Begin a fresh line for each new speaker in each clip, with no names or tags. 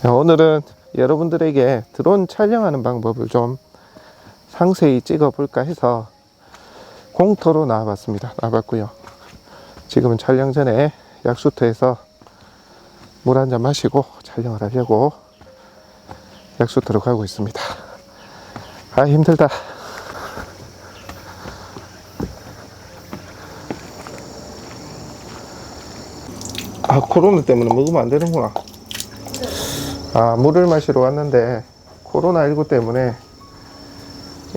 오늘은 여러분들에게 드론 촬영하는 방법을 좀 상세히 찍어 볼까 해서 공터로 나와봤고요. 지금은 촬영 전에 약수터에서 물 한잔 마시고 촬영을 하려고 약수터로 가고 있습니다. 아, 힘들다. 아, 코로나 때문에 먹으면 안 되는구나. 아, 물을 마시러 왔는데 코로나19 때문에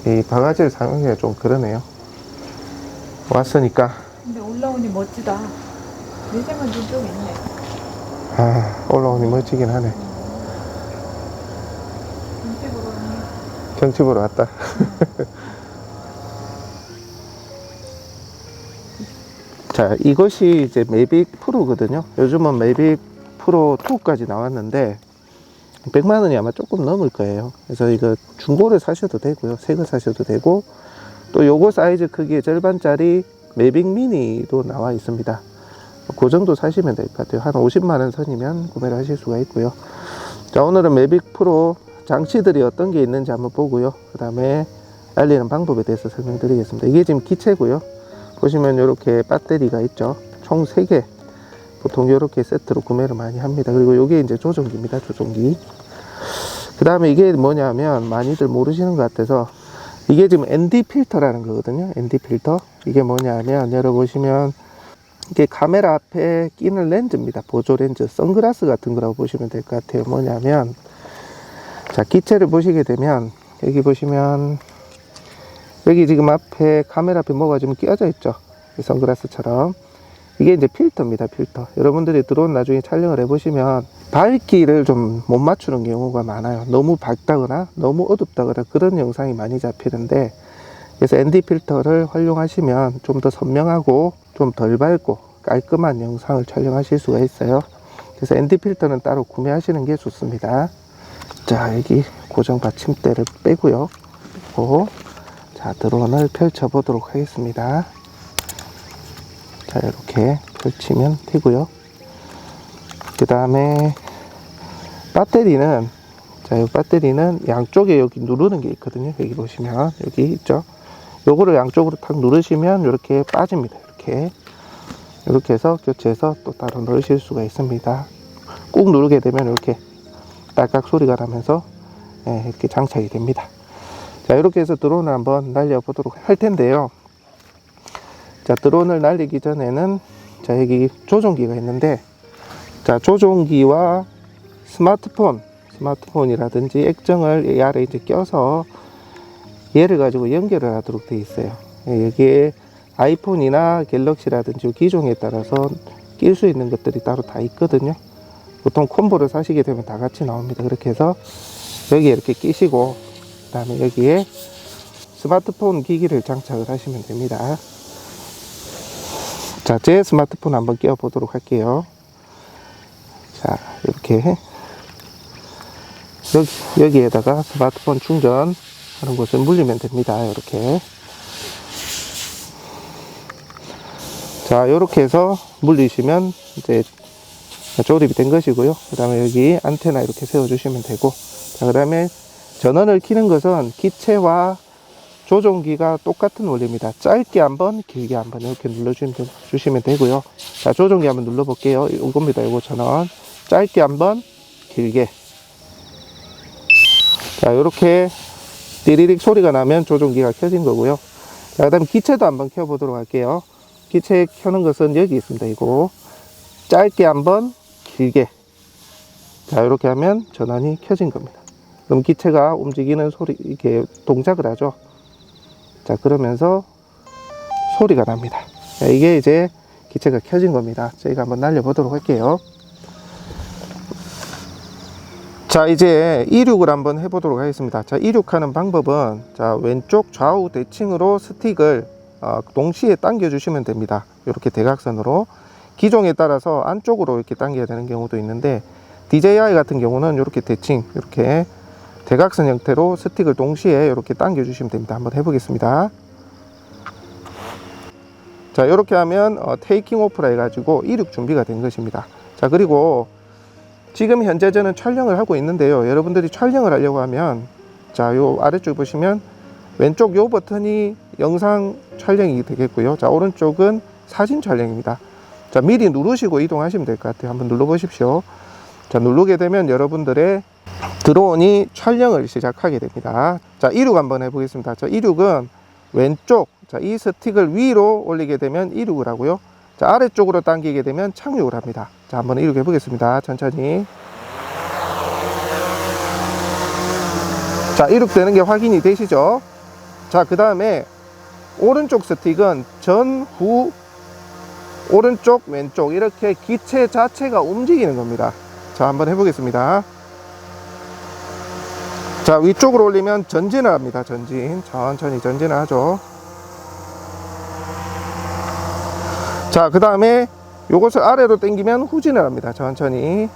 이 바가지를 사용하기가 좀 그러네요. 왔으니까.
근데 올라오니 멋지다. 내장은 좀 있네.
아, 올라오니 멋지긴 하네.
경치 보러 왔네.
경치 보러 왔다. 자, 이것이 이제 매빅 프로거든요. 요즘은 매빅 프로 2까지 나왔는데 100만원이 아마 조금 넘을 거예요. 그래서 이거 중고를 사셔도 되고요, 새거 사셔도 되고, 또 요거 사이즈 크기의 절반짜리 매빅 미니도 나와 있습니다. 그 정도 사시면 될 것 같아요. 한 50만원 선이면 구매를 하실 수가 있고요. 자, 오늘은 매빅 프로 장치들이 어떤 게 있는지 한번 보고요, 그 다음에 날리는 방법에 대해서 설명드리겠습니다. 이게 지금 기체고요. 보시면 이렇게 배터리가 있죠. 총 3개. 보통 이렇게 세트로 구매를 많이 합니다. 그리고 이게 이제 조종기입니다. 조종기. 그 다음에 이게 뭐냐면 많이들 모르시는 것 같아서, 이게 지금 ND 필터라는 거거든요. ND 필터. 이게 뭐냐면 열어보시면 이게 카메라 앞에 끼는 렌즈입니다. 보조 렌즈, 선글라스 같은 거라고 보시면 될 것 같아요. 뭐냐면, 자, 기체를 보시게 되면 여기 보시면 여기 지금 앞에 카메라 앞에 뭐가 좀 끼어져 있죠. 이 선글라스처럼. 이게 이제 필터입니다. 필터. 여러분들이 드론 나중에 촬영을 해보시면 밝기를 좀 못 맞추는 경우가 많아요. 너무 밝다거나 너무 어둡다거나 그런 영상이 많이 잡히는데, 그래서 ND 필터를 활용하시면 좀 더 선명하고 좀 덜 밝고 깔끔한 영상을 촬영하실 수가 있어요. 그래서 ND 필터는 따로 구매하시는 게 좋습니다. 자, 여기 고정 받침대를 빼고요. 그리고 자, 드론을 펼쳐 보도록 하겠습니다. 자, 이렇게 펼치면 되고요. 그 다음에 배터리는, 자, 이 배터리는 양쪽에 여기 누르는 게 있거든요. 여기 보시면 여기 있죠. 요거를 양쪽으로 탁 누르시면 이렇게 빠집니다. 이렇게 해서 교체해서 또 따로 넣으실 수가 있습니다. 꾹 누르게 되면 이렇게 딸깍 소리가 나면서 이렇게 장착이 됩니다. 자, 이렇게 해서 드론을 한번 날려 보도록 할 텐데요. 자, 드론을 날리기 전에는, 자, 여기 조종기가 있는데, 자, 조종기와 스마트폰이라든지 액정을 이 아래 이제 껴서 얘를 가지고 연결을 하도록 되어 있어요. 여기에 아이폰이나 갤럭시라든지 기종에 따라서 낄 수 있는 것들이 따로 다 있거든요. 보통 콤보를 사시게 되면 다 같이 나옵니다. 그렇게 해서 여기에 이렇게 끼시고, 그 다음에 여기에 스마트폰 기기를 장착을 하시면 됩니다. 자, 제 스마트폰 한번 끼워 보도록 할게요. 자, 이렇게 여기에다가 스마트폰 충전하는 곳을 물리면 됩니다. 이렇게. 자, 이렇게 해서 물리시면 이제 조립이 된 것이고요. 그 다음에 여기 안테나 이렇게 세워주시면 되고, 자, 그 다음에 전원을 켜는 것은 기체와 조종기가 똑같은 원리입니다. 짧게 한번, 길게 한번 이렇게 눌러주시면 되고요. 자, 조종기 한번 눌러볼게요. 이겁니다. 이거 전원. 짧게 한번, 길게. 자, 이렇게 띠리릭 소리가 나면 조종기가 켜진 거고요. 자, 그 다음 기체도 한번 켜보도록 할게요. 기체 켜는 것은 여기 있습니다. 이거. 짧게 한번, 길게. 자, 이렇게 하면 전원이 켜진 겁니다. 그럼 기체가 움직이는 소리, 이렇게 동작을 하죠. 자, 그러면서 소리가 납니다. 자, 이게 이제 기체가 켜진 겁니다. 저희가 한번 날려보도록 할게요. 자, 이제 이륙을 한번 해보도록 하겠습니다. 자, 이륙하는 방법은, 자, 왼쪽 좌우 대칭으로 스틱을 동시에 당겨 주시면 됩니다. 이렇게 대각선으로. 기종에 따라서 안쪽으로 이렇게 당겨야 되는 경우도 있는데, DJI 같은 경우는 이렇게 대칭, 이렇게 대각선 형태로 스틱을 동시에 이렇게 당겨 주시면 됩니다. 한번 해보겠습니다. 자, 이렇게 하면 테이킹 오프라 해가지고 이륙 준비가 된 것입니다. 자, 그리고 지금 현재 저는 촬영을 하고 있는데요. 여러분들이 촬영을 하려고 하면, 자, 요 아래쪽 보시면 왼쪽 요 버튼이 영상 촬영이 되겠고요. 자, 오른쪽은 사진 촬영입니다. 자, 미리 누르시고 이동하시면 될 것 같아요. 한번 눌러 보십시오. 자, 누르게 되면 여러분들의 드론이 촬영을 시작하게 됩니다. 자, 이륙 한번 해보겠습니다. 자, 이륙은 왼쪽, 자, 이 스틱을 위로 올리게 되면 이륙을 하고요. 자, 아래쪽으로 당기게 되면 착륙을 합니다. 자, 한번 이륙해 보겠습니다. 천천히. 자, 이륙되는 게 확인이 되시죠? 자, 그 다음에 오른쪽 스틱은 전, 후, 오른쪽, 왼쪽 이렇게 기체 자체가 움직이는 겁니다. 자, 한번 해보겠습니다. 자, 위쪽으로 올리면 전진을 합니다. 전진. 천천히 전진을 하죠. 자, 그 다음에 요것을 아래로 당기면 후진을 합니다. 천천히.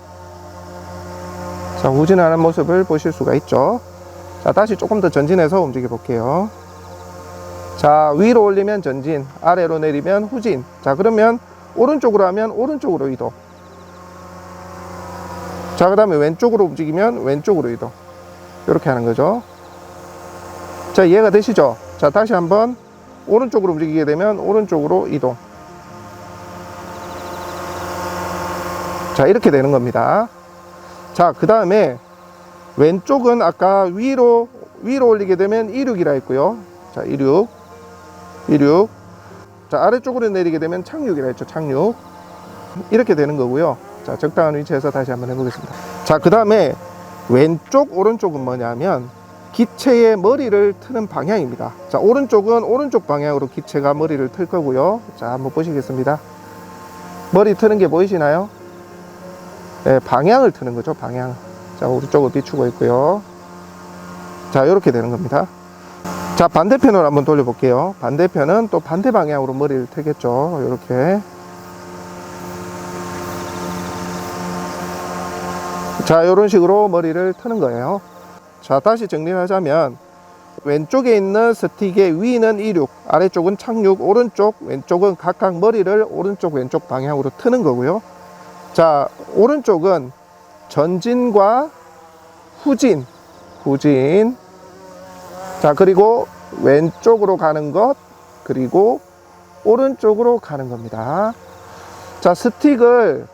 자, 후진하는 모습을 보실 수가 있죠. 자, 다시 조금 더 전진해서 움직여 볼게요. 자, 위로 올리면 전진, 아래로 내리면 후진. 자, 그러면 오른쪽으로 하면 오른쪽으로 이동. 자, 그 다음에 왼쪽으로 움직이면 왼쪽으로 이동. 이렇게 하는 거죠. 자, 이해가 되시죠? 자, 다시 한번 오른쪽으로 움직이게 되면 오른쪽으로 이동. 자, 이렇게 되는 겁니다. 자, 그 다음에 왼쪽은 아까 위로 올리게 되면 이륙이라 했고요. 자, 이륙. 자, 아래쪽으로 내리게 되면 착륙이라 했죠. 착륙. 이렇게 되는 거고요. 자, 적당한 위치에서 다시 한번 해보겠습니다. 자, 그 다음에 왼쪽, 오른쪽은 뭐냐면 기체의 머리를 트는 방향입니다. 자, 오른쪽은 오른쪽 방향으로 기체가 머리를 틀 거고요. 자, 한번 보시겠습니다. 머리 트는 게 보이시나요? 네, 방향을 트는 거죠. 방향. 자, 오른쪽을 비추고 있고요. 자, 이렇게 되는 겁니다. 자, 반대편으로 한번 돌려볼게요. 반대편은 또 반대 방향으로 머리를 틀겠죠. 이렇게. 자, 이런 식으로 머리를 트는 거예요. 자, 다시 정리를 하자면 왼쪽에 있는 스틱의 위는 이륙, 아래쪽은 착륙, 오른쪽, 왼쪽은 각각 머리를 오른쪽, 왼쪽 방향으로 트는 거고요. 자, 오른쪽은 전진과 후진. 자, 그리고 왼쪽으로 가는 것, 그리고 오른쪽으로 가는 겁니다. 자, 스틱을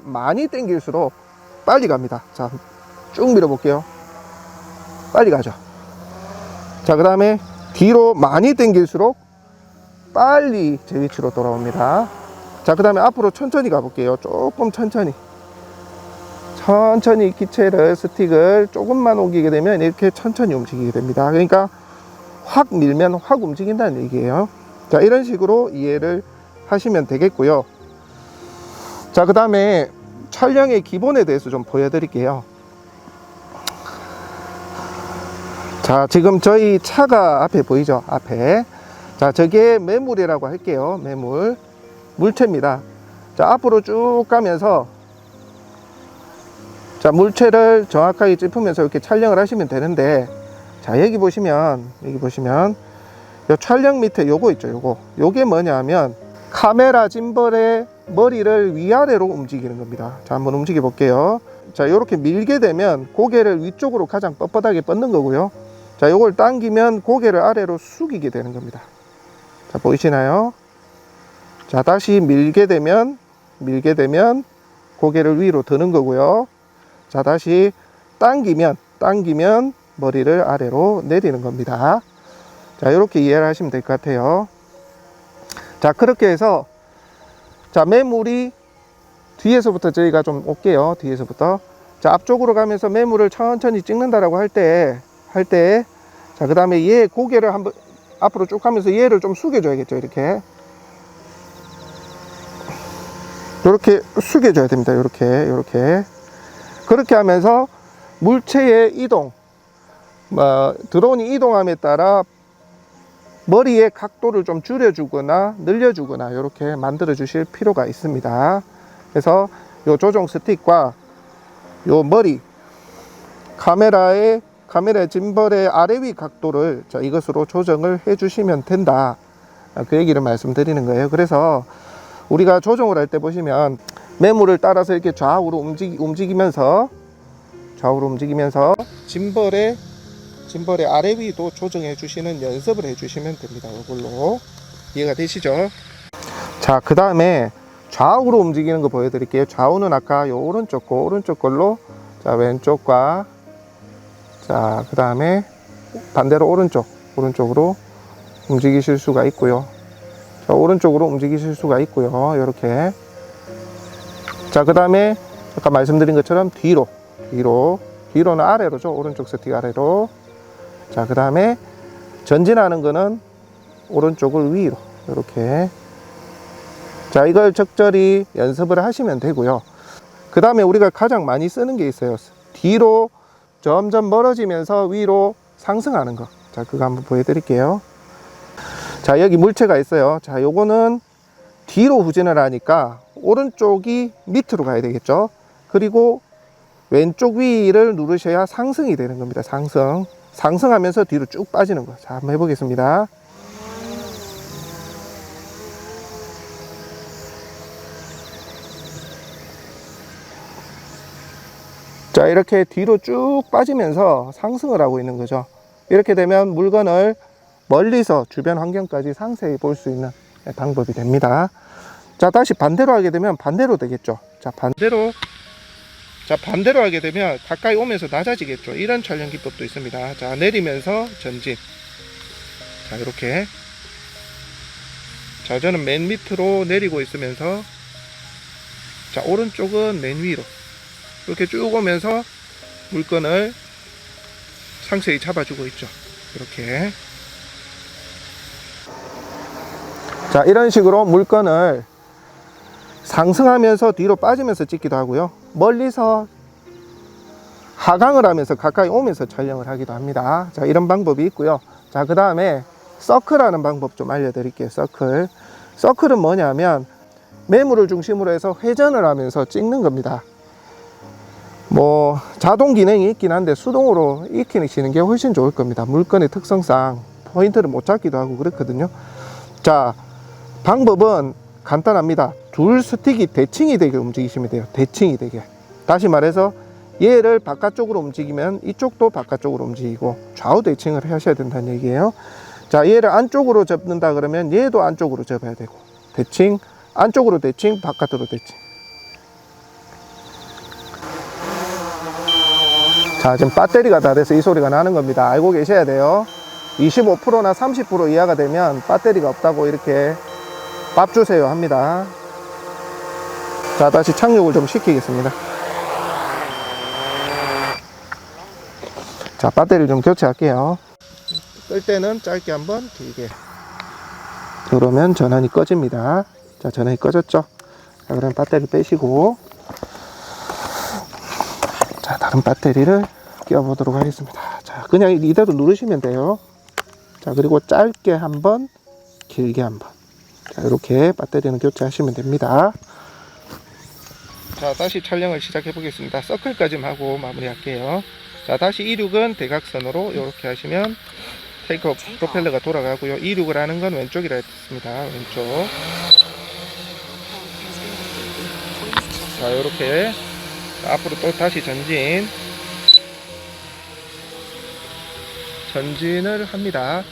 많이 당길수록 빨리 갑니다. 자, 쭉 밀어볼게요. 빨리 가죠. 자, 그 다음에 뒤로 많이 당길수록 빨리 제 위치로 돌아옵니다. 자, 그 다음에 앞으로 천천히 가볼게요. 조금 천천히 기체를, 스틱을 조금만 옮기게 되면 이렇게 천천히 움직이게 됩니다. 그러니까 확 밀면 확 움직인다는 얘기예요. 자, 이런 식으로 이해를 하시면 되겠고요. 자, 그 다음에 촬영의 기본에 대해서 좀 보여드릴게요. 자, 지금 저희 차가 앞에 보이죠? 앞에. 자, 저게 매물이라고 할게요. 매물. 물체입니다. 자, 앞으로 쭉 가면서, 자, 물체를 정확하게 짚으면서 이렇게 촬영을 하시면 되는데, 자, 여기 보시면 요 촬영 밑에 요거 있죠. 요게 뭐냐 하면 카메라 짐벌의 머리를 위아래로 움직이는 겁니다. 자, 한번 움직여 볼게요. 자, 이렇게 밀게 되면 고개를 위쪽으로 가장 뻣뻣하게 뻗는 거고요. 자, 요걸 당기면 고개를 아래로 숙이게 되는 겁니다. 자, 보이시나요? 자, 다시 밀게 되면 고개를 위로 드는 거고요. 자, 다시 당기면 머리를 아래로 내리는 겁니다. 자, 이렇게 이해를 하시면 될 것 같아요. 자, 그렇게 해서, 자, 매물이 뒤에서부터 저희가 좀 올게요. 뒤에서부터. 자, 앞쪽으로 가면서 매물을 천천히 찍는다라고 할 때, 자, 그 다음에 얘 고개를 한번 앞으로 쭉 가면서 얘를 좀 숙여줘야겠죠. 이렇게 숙여줘야 됩니다. 이렇게. 그렇게 하면서 물체의 이동, 드론이 이동함에 따라 머리의 각도를 좀 줄여주거나 늘려주거나 이렇게 만들어 주실 필요가 있습니다. 그래서 요 조종 스틱과 요 머리, 카메라의 짐벌의 아래 위 각도를 자, 이것으로 조정을 해 주시면 된다. 그 얘기를 말씀드리는 거예요. 그래서 우리가 조정을 할 때 보시면 매물을 따라서 이렇게 좌우로 움직이면서 짐벌의 아래 위도 조정해 주시는 연습을 해 주시면 됩니다. 이걸로 이해가 되시죠? 자, 그 다음에 좌우로 움직이는 거 보여드릴게요. 좌우는 아까 요 오른쪽 걸로, 자, 왼쪽과, 자, 그 다음에 반대로 오른쪽으로 움직이실 수가 있고요. 자, 오른쪽으로 움직이실 수가 있고요. 이렇게. 자, 그 다음에 아까 말씀드린 것처럼 뒤로는 아래로죠. 오른쪽 스틱 아래로. 자, 그 다음에 전진하는 거는 오른쪽을 위로 이렇게. 자, 이걸 적절히 연습을 하시면 되고요. 그 다음에 우리가 가장 많이 쓰는 게 있어요. 뒤로 점점 멀어지면서 위로 상승하는 거. 자, 그거 한번 보여드릴게요. 자, 여기 물체가 있어요. 자, 요거는 뒤로 후진을 하니까 오른쪽이 밑으로 가야 되겠죠. 그리고 왼쪽 위를 누르셔야 상승이 되는 겁니다. 상승하면서 뒤로 쭉 빠지는 거. 자, 한번 해보겠습니다. 자, 이렇게 뒤로 쭉 빠지면서 상승을 하고 있는 거죠. 이렇게 되면 물건을 멀리서 주변 환경까지 상세히 볼 수 있는 방법이 됩니다. 자, 다시 반대로 하게 되면 반대로 되겠죠. 자, 반대로 하게 되면 가까이 오면서 낮아지겠죠. 이런 촬영 기법도 있습니다. 자, 내리면서 전진. 자, 이렇게. 자, 저는 맨 밑으로 내리고 있으면서, 자, 오른쪽은 맨 위로. 이렇게 쭉 오면서 물건을 상세히 잡아주고 있죠. 이렇게. 자, 이런 식으로 물건을 상승하면서 뒤로 빠지면서 찍기도 하고요. 멀리서 하강을 하면서 가까이 오면서 촬영을 하기도 합니다. 자, 이런 방법이 있고요. 자, 그 다음에 서클하는 방법 좀 알려드릴게요. 서클은 뭐냐면 매물을 중심으로 해서 회전을 하면서 찍는 겁니다. 뭐 자동 기능이 있긴 한데 수동으로 익히시는 게 훨씬 좋을 겁니다. 물건의 특성상 포인트를 못 잡기도 하고 그렇거든요. 자, 방법은 간단합니다. 둘 스틱이 대칭이 되게 움직이시면 돼요. 대칭이 되게. 다시 말해서 얘를 바깥쪽으로 움직이면 이쪽도 바깥쪽으로 움직이고 좌우 대칭을 하셔야 된다는 얘기예요. 자, 얘를 안쪽으로 접는다 그러면 얘도 안쪽으로 접어야 되고, 대칭, 안쪽으로 대칭, 바깥으로 대칭. 자, 지금 배터리가 다 돼서 이 소리가 나는 겁니다. 알고 계셔야 돼요. 25%나 30% 이하가 되면 배터리가 없다고 이렇게 밥 주세요 합니다. 자, 다시 착륙을 좀 시키겠습니다. 자, 배터리를 좀 교체할게요. 끌 때는 짧게 한번, 길게. 그러면 전원이 꺼집니다. 자, 전원이 꺼졌죠? 자, 그럼 배터리를 빼시고, 자, 다른 배터리를 끼워보도록 하겠습니다. 자, 그냥 이대로 누르시면 돼요. 자, 그리고 짧게 한번, 길게 한번. 자, 이렇게 배터리는 교체하시면 됩니다. 자, 다시 촬영을 시작해 보겠습니다. 서클까지만 하고 마무리할게요. 자, 다시 이륙은 대각선으로 이렇게 하시면 테이크오프 프로펠러가 돌아가고요. 이륙을 하는 건 왼쪽이라 했습니다. 왼쪽. 자, 이렇게 앞으로 또 다시 전진을 합니다.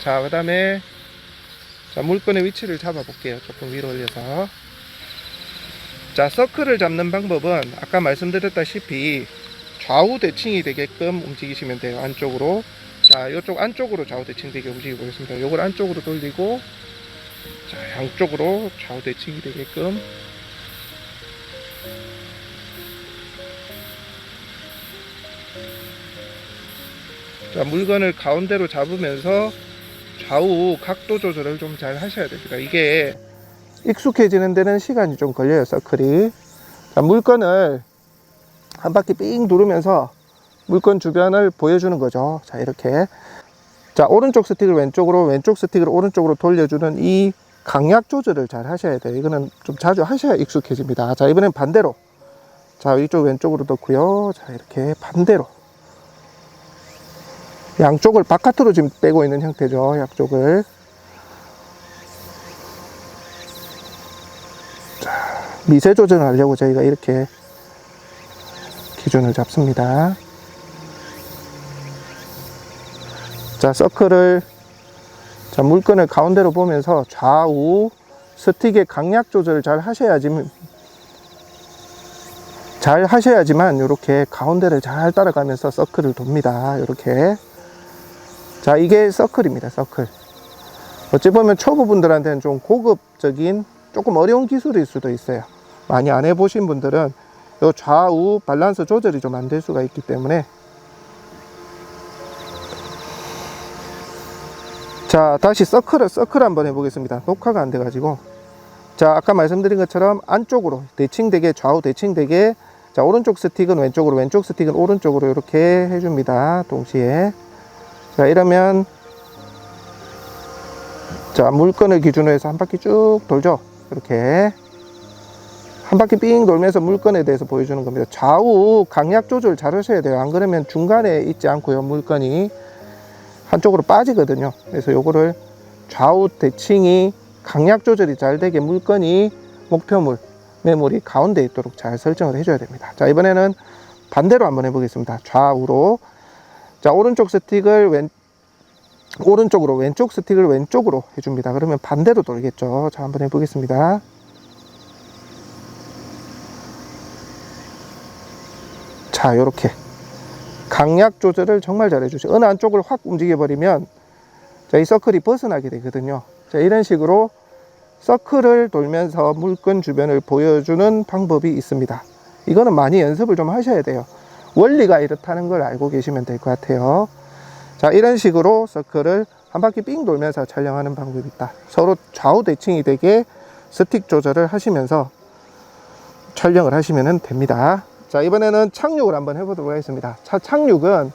자, 그 다음에 물건의 위치를 잡아 볼게요. 조금 위로 올려서. 자, 서클을 잡는 방법은 아까 말씀드렸다시피 좌우 대칭이 되게끔 움직이시면 돼요. 안쪽으로. 자, 이쪽 안쪽으로 좌우 대칭 되게 움직이고 있습니다. 이걸 안쪽으로 돌리고, 자, 양쪽으로 좌우 대칭이 되게끔. 자, 물건을 가운데로 잡으면서 좌우 각도 조절을 좀 잘 하셔야 됩니다. 이게 익숙해지는 데는 시간이 좀 걸려요, 서클이. 자, 물건을 한 바퀴 삥 두르면서 물건 주변을 보여주는 거죠. 자, 이렇게. 자, 오른쪽 스틱을 왼쪽으로, 왼쪽 스틱을 오른쪽으로 돌려주는 이 강약 조절을 잘 하셔야 돼요. 이거는 좀 자주 하셔야 익숙해집니다. 자, 이번엔 반대로. 자, 이쪽 왼쪽으로 넣고요. 자, 이렇게 반대로. 양쪽을 바깥으로 지금 빼고 있는 형태죠. 양쪽을. 자, 미세 조정을 하려고 저희가 이렇게 기준을 잡습니다. 자, 서클을, 자, 물건을 가운데로 보면서 좌우 스틱의 강약 조절을 잘 하셔야지만 이렇게 가운데를 잘 따라가면서 서클을 돕니다. 이렇게. 자, 이게 서클입니다. 서클. 어찌 보면 초보분들한테는 좀 고급적인 조금 어려운 기술일 수도 있어요. 많이 안 해보신 분들은 요 좌우 밸런스 조절이 좀 안 될 수가 있기 때문에. 자, 다시 서클 한번 해보겠습니다. 녹화가 안 돼가지고. 자, 아까 말씀드린 것처럼 안쪽으로 대칭되게, 좌우 대칭되게, 자, 오른쪽 스틱은 왼쪽으로, 왼쪽 스틱은 오른쪽으로 이렇게 해줍니다. 동시에. 자, 이러면, 자, 물건을 기준으로 해서 한 바퀴 쭉 돌죠. 이렇게. 한 바퀴 삥 돌면서 물건에 대해서 보여주는 겁니다. 좌우 강약 조절 잘 하셔야 돼요. 안 그러면 중간에 있지 않고요. 물건이 한쪽으로 빠지거든요. 그래서 요거를 좌우 대칭이 강약 조절이 잘 되게 물건이 목표물, 매물이 가운데 있도록 잘 설정을 해줘야 됩니다. 자, 이번에는 반대로 한번 해보겠습니다. 좌우로. 자, 오른쪽 스틱을 오른쪽으로, 왼쪽 스틱을 왼쪽으로 해줍니다. 그러면 반대로 돌겠죠. 자, 한번 해보겠습니다. 자, 요렇게 강약 조절을 정말 잘 해주세요. 어느 한쪽을 확 움직여버리면 자, 이 서클이 벗어나게 되거든요. 자, 이런 식으로 서클을 돌면서 물건 주변을 보여주는 방법이 있습니다. 이거는 많이 연습을 좀 하셔야 돼요. 원리가 이렇다는 걸 알고 계시면 될 것 같아요. 자, 이런 식으로 서클을 한 바퀴 삥 돌면서 촬영하는 방법이 있다. 서로 좌우 대칭이 되게 스틱 조절을 하시면서 촬영을 하시면 됩니다. 자, 이번에는 착륙을 한번 해보도록 하겠습니다. 자, 착륙은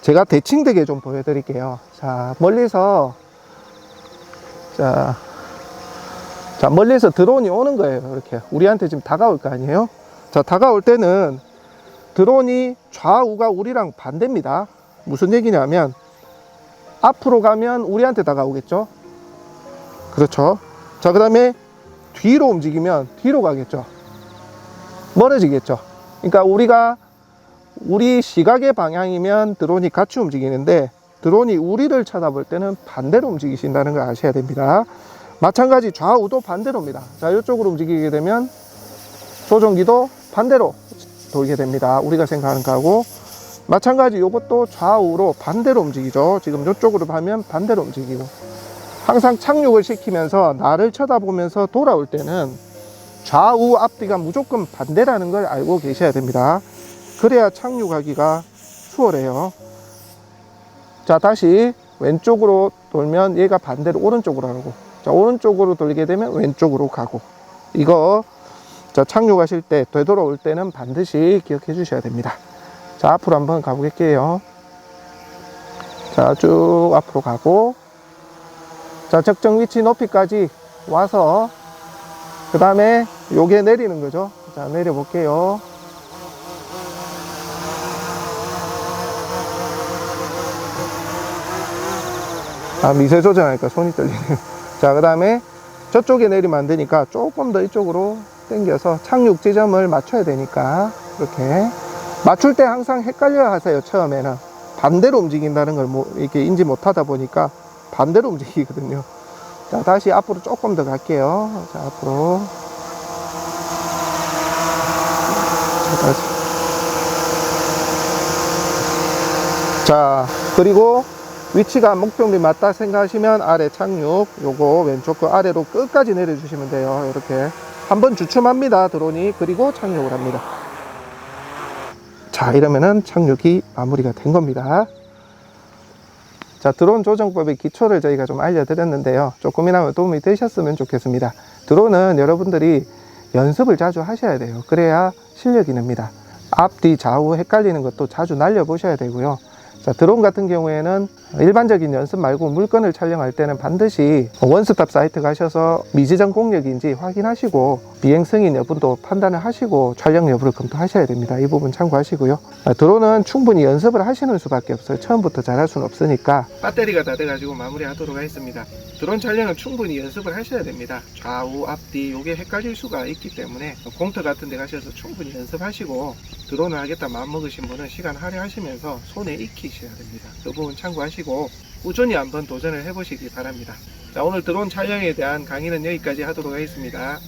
제가 대칭되게 좀 보여드릴게요. 자, 멀리서 멀리서 드론이 오는 거예요. 이렇게 우리한테 지금 다가올 거 아니에요. 자, 다가올 때는 드론이 좌우가 우리랑 반대입니다. 무슨 얘기냐면 앞으로 가면 우리한테 다가오겠죠. 그렇죠. 자, 그 다음에 뒤로 움직이면 뒤로 가겠죠. 멀어지겠죠. 그러니까 우리 시각의 방향이면 드론이 같이 움직이는데 드론이 우리를 쳐다볼 때는 반대로 움직이신다는 걸 아셔야 됩니다. 마찬가지 좌우도 반대로입니다. 자, 이쪽으로 움직이게 되면 조종기도 반대로 돌게 됩니다. 우리가 생각하는 거하고 마찬가지 이것도 좌우로 반대로 움직이죠. 지금 이쪽으로 가면 반대로 움직이고 항상 착륙을 시키면서 나를 쳐다보면서 돌아올 때는 좌우 앞뒤가 무조건 반대라는 걸 알고 계셔야 됩니다. 그래야 착륙하기가 수월해요. 자, 다시 왼쪽으로 돌면 얘가 반대로 오른쪽으로 가고, 자, 오른쪽으로 돌게 되면 왼쪽으로 가고, 이거 자, 착륙하실 때 되돌아올 때는 반드시 기억해 주셔야 됩니다. 자, 앞으로 한번 가보겠게요. 자, 쭉 앞으로 가고, 자, 적정 위치 높이까지 와서 그 다음에 요게 내리는 거죠. 자, 내려 볼게요. 아, 미세 조정하니까 손이 떨리네요. 자, 그 다음에 저쪽에 내리면 안 되니까 조금 더 이쪽으로 당겨서 착륙 지점을 맞춰야 되니까 이렇게 맞출 때 항상 헷갈려 하세요. 처음에는 반대로 움직인다는 걸 이렇게 인지 못하다 보니까 반대로 움직이거든요. 자, 다시 앞으로 조금 더 갈게요. 자, 앞으로. 자, 다시. 자, 그리고 위치가 목표물이 맞다 생각하시면 아래 착륙, 요거 왼쪽 거 아래로 끝까지 내려주시면 돼요. 이렇게 한번 주춤합니다. 드론이. 그리고 착륙을 합니다. 자, 이러면은 착륙이 마무리가 된 겁니다. 자, 드론 조정법의 기초를 저희가 좀 알려드렸는데요. 조금이나마 도움이 되셨으면 좋겠습니다. 드론은 여러분들이 연습을 자주 하셔야 돼요. 그래야 실력이 납니다. 앞뒤 좌우 헷갈리는 것도 자주 날려보셔야 되고요. 자, 드론 같은 경우에는 일반적인 연습 말고 물건을 촬영할 때는 반드시 원스톱 사이트 가셔서 미지정 공력인지 확인하시고 비행 승인 여부도 판단을 하시고 촬영 여부를 검토하셔야 됩니다. 이 부분 참고하시고요. 드론은 충분히 연습을 하시는 수밖에 없어요. 처음부터 잘할 수는 없으니까. 배터리가 다 돼가지고 마무리하도록 하겠습니다. 드론 촬영은 충분히 연습을 하셔야 됩니다. 좌우 앞뒤 이게 헷갈릴 수가 있기 때문에 공터 같은 데 가셔서 충분히 연습하시고 드론을 하겠다 마음먹으신 분은 시간 할애하시면서 손에 익히셔야 됩니다. 그 부분 참고하시고 꾸준히 한번 도전을 해보시기 바랍니다. 자, 오늘 드론 촬영에 대한 강의는 여기까지 하도록 하겠습니다.